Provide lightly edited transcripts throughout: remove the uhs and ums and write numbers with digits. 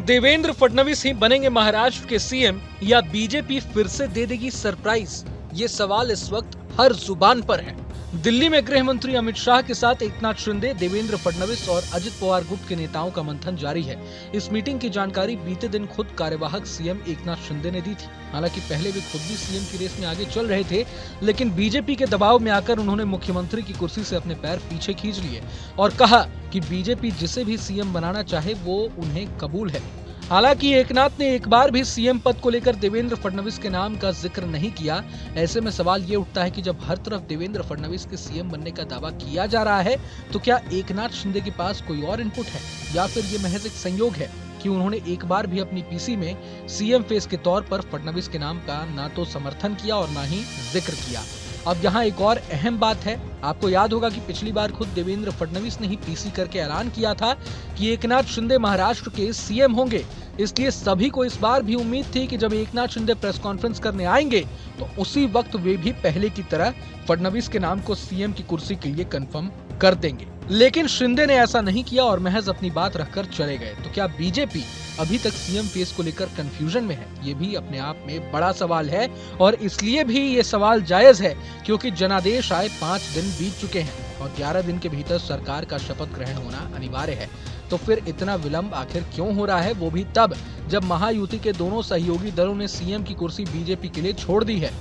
देवेंद्र फडणवीस ही बनेंगे महाराष्ट्र के सीएम या बीजेपी फिर से दे देगी सरप्राइज? ये सवाल इस वक्त हर जुबान पर है। दिल्ली में गृह मंत्री अमित शाह के साथ एकनाथ शिंदे, देवेंद्र फडणवीस और अजित पवार गुट के नेताओं का मंथन जारी है। इस मीटिंग की जानकारी बीते दिन खुद कार्यवाहक सीएम एकनाथ शिंदे ने दी थी। हालांकि पहले वे खुद भी सीएम की रेस में आगे चल रहे थे, लेकिन बीजेपी के दबाव में आकर उन्होंने मुख्यमंत्री की कुर्सी से अपने पैर पीछे खींच लिए और कहा कि बीजेपी जिसे भी सीएम बनाना चाहे वो उन्हें कबूल है। हालांकि एकनाथ ने एक बार भी सीएम पद को लेकर देवेंद्र फडणवीस के नाम का जिक्र नहीं किया। ऐसे में सवाल ये उठता है कि जब हर तरफ देवेंद्र फडणवीस के सीएम बनने का दावा किया जा रहा है, तो क्या एकनाथ शिंदे के पास कोई और इनपुट है या फिर ये महज एक संयोग है कि उन्होंने एक बार भी अपनी पीसी में सीएम फेस के तौर पर फडणवीस के नाम का ना तो समर्थन किया और ना ही जिक्र किया। अब यहाँ एक और अहम बात है। आपको याद होगा कि पिछली बार खुद देवेंद्र फडणवीस ने ही पीसी करके ऐलान किया था कि एकनाथ शिंदे महाराष्ट्र के सीएम होंगे। इसलिए सभी को इस बार भी उम्मीद थी कि जब एकनाथ शिंदे प्रेस कॉन्फ्रेंस करने आएंगे तो उसी वक्त वे भी पहले की तरह फडणवीस के नाम को सीएम की कुर्सी के लिए कंफर्म कर देंगे। लेकिन शिंदे ने ऐसा नहीं किया और महज अपनी बात रखकर चले गए। तो क्या बीजेपी अभी तक सीएम फेस को लेकर कंफ्यूजन में है? ये भी अपने आप में बड़ा सवाल है और इसलिए भी ये सवाल जायज है क्योंकि जनादेश आए 5 दिन बीत चुके हैं और 11 दिन के भीतर सरकार का शपथ ग्रहण होना अनिवार्य है। तो फिर इतना विलंब आखिर क्यों हो रहा है, वो भी तब जब महायुति के दोनों सहयोगी दलों ने सीएम की कुर्सी बीजेपी के लिए छोड़ दी है।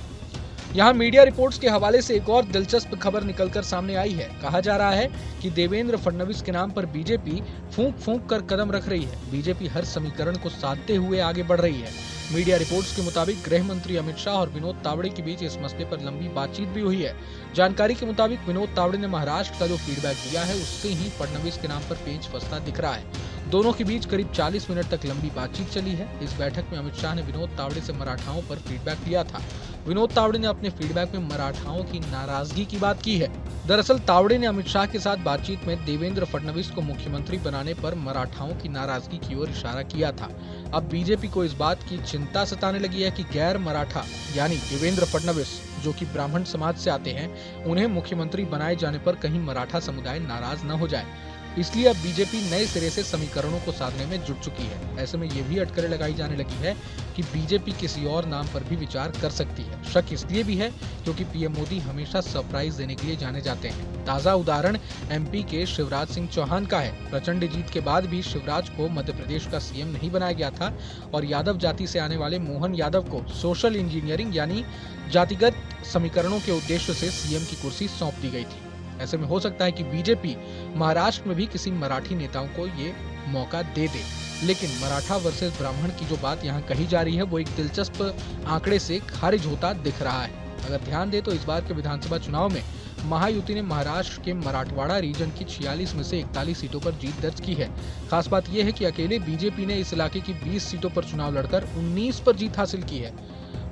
यहाँ मीडिया रिपोर्ट्स के हवाले से एक और दिलचस्प खबर निकलकर सामने आई है। कहा जा रहा है कि देवेंद्र फडणवीस के नाम पर बीजेपी फूंक फूंक कर कदम रख रही है। बीजेपी हर समीकरण को साधते हुए आगे बढ़ रही है। मीडिया रिपोर्ट्स के मुताबिक गृह मंत्री अमित शाह और विनोद तावड़े के बीच इस मसले पर लंबी बातचीत भी हुई है। जानकारी के मुताबिक विनोद तावड़े ने महाराष्ट्र का जो फीडबैक दिया है उससे ही फडणवीस के नाम पर पेच फंसता दिख रहा है। दोनों के बीच करीब 40 मिनट तक लंबी बातचीत चली है। इस बैठक में अमित शाह ने विनोद तावड़े से मराठाओं पर फीडबैक लिया था। विनोद तावड़े ने अपने फीडबैक में मराठाओं की नाराजगी की बात की है। दरअसल तावड़े ने अमित शाह के साथ बातचीत में देवेंद्र फडणवीस को मुख्यमंत्री बनाने पर मराठाओं की नाराजगी की ओर इशारा किया था। अब बीजेपी को इस बात की चिंता सताने लगी है कि गैर मराठा यानी देवेंद्र फडणवीस जो कि ब्राह्मण समाज से आते हैं, उन्हें मुख्यमंत्री बनाए जाने पर कहीं मराठा समुदाय नाराज न हो जाए। इसलिए अब बीजेपी नए सिरे से समीकरणों को साधने में जुट चुकी है। ऐसे में ये भी अटकलें लगाई जाने लगी है कि बीजेपी किसी और नाम पर भी विचार कर सकती है। शक इसलिए भी है क्योंकि पीएम मोदी हमेशा सरप्राइज देने के लिए जाने जाते हैं। ताजा उदाहरण एमपी के शिवराज सिंह चौहान का है। प्रचंड जीत के बाद भी शिवराज को मध्य प्रदेश का सीएम नहीं बनाया गया था और यादव जाति से आने वाले मोहन यादव को सोशल इंजीनियरिंग यानी जातिगत समीकरणों के उद्देश्य से सीएम की कुर्सी सौंप दी गई थी। ऐसे में हो सकता है कि बीजेपी महाराष्ट्र में भी किसी मराठी नेताओं को ये मौका दे दे। लेकिन मराठा वर्सेस ब्राह्मण की जो बात यहाँ कही जा रही है वो एक दिलचस्प आंकड़े से खारिज होता दिख रहा है। अगर ध्यान दे तो इस बार के विधानसभा चुनाव में महायुति ने महाराष्ट्र के मराठवाड़ा रीजन की 46 में से 41 सीटों पर जीत दर्ज की है। खास बात यह है कि अकेले बीजेपी ने इस इलाके की 20 सीटों पर चुनाव लड़कर 19 पर जीत हासिल की है।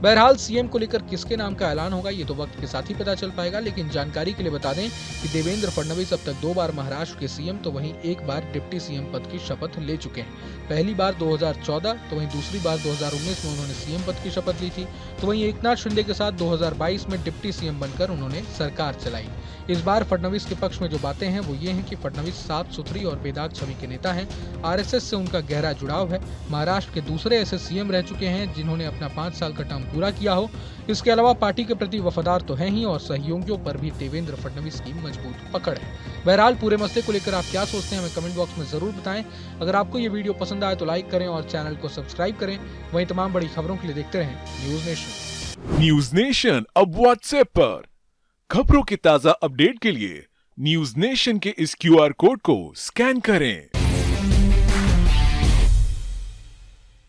बहरहाल सीएम को लेकर किसके नाम का ऐलान होगा ये तो वक्त के साथ ही पता चल पाएगा। लेकिन जानकारी के लिए बता दें कि देवेंद्र फडणवीस अब तक 2 बार महाराष्ट्र के सीएम तो वहीं 1 बार डिप्टी सीएम पद की शपथ ले चुके हैं। पहली बार 2014 तो वहीं दूसरी बार 2019 में उन्होंने सीएम पद की शपथ ली थी। तो वहीं एकनाथ शिंदे के साथ 2022 में डिप्टी सीएम बनकर उन्होंने सरकार चलाई। इस बार फडणवीस के पक्ष में जो बातें हैं वो ये हैं कि फडणवीस साफ सुथरी और बेदाग छवि के नेता हैं। आरएसएस से उनका गहरा जुड़ाव है। महाराष्ट्र के दूसरे ऐसे सीएम रह चुके हैं जिन्होंने अपना 5 साल का टर्म पूरा किया हो। इसके अलावा पार्टी के प्रति वफादार तो हैं ही और सहयोगियों पर भी देवेंद्र फडणवीस की मजबूत पकड़ है। बहरहाल पूरे मसले को लेकर आप क्या सोचते हैं हमें कमेंट बॉक्स में जरूर बताएं। अगर आपको ये वीडियो पसंद आए तो लाइक करें और चैनल को सब्सक्राइब करें। वहीं तमाम बड़ी खबरों के लिए देखते रहें न्यूज नेशन। न्यूज नेशन अब व्हाट्सएप पर खबरों के ताजा अपडेट के लिए न्यूज नेशन के इस क्यूआर कोड को स्कैन करें।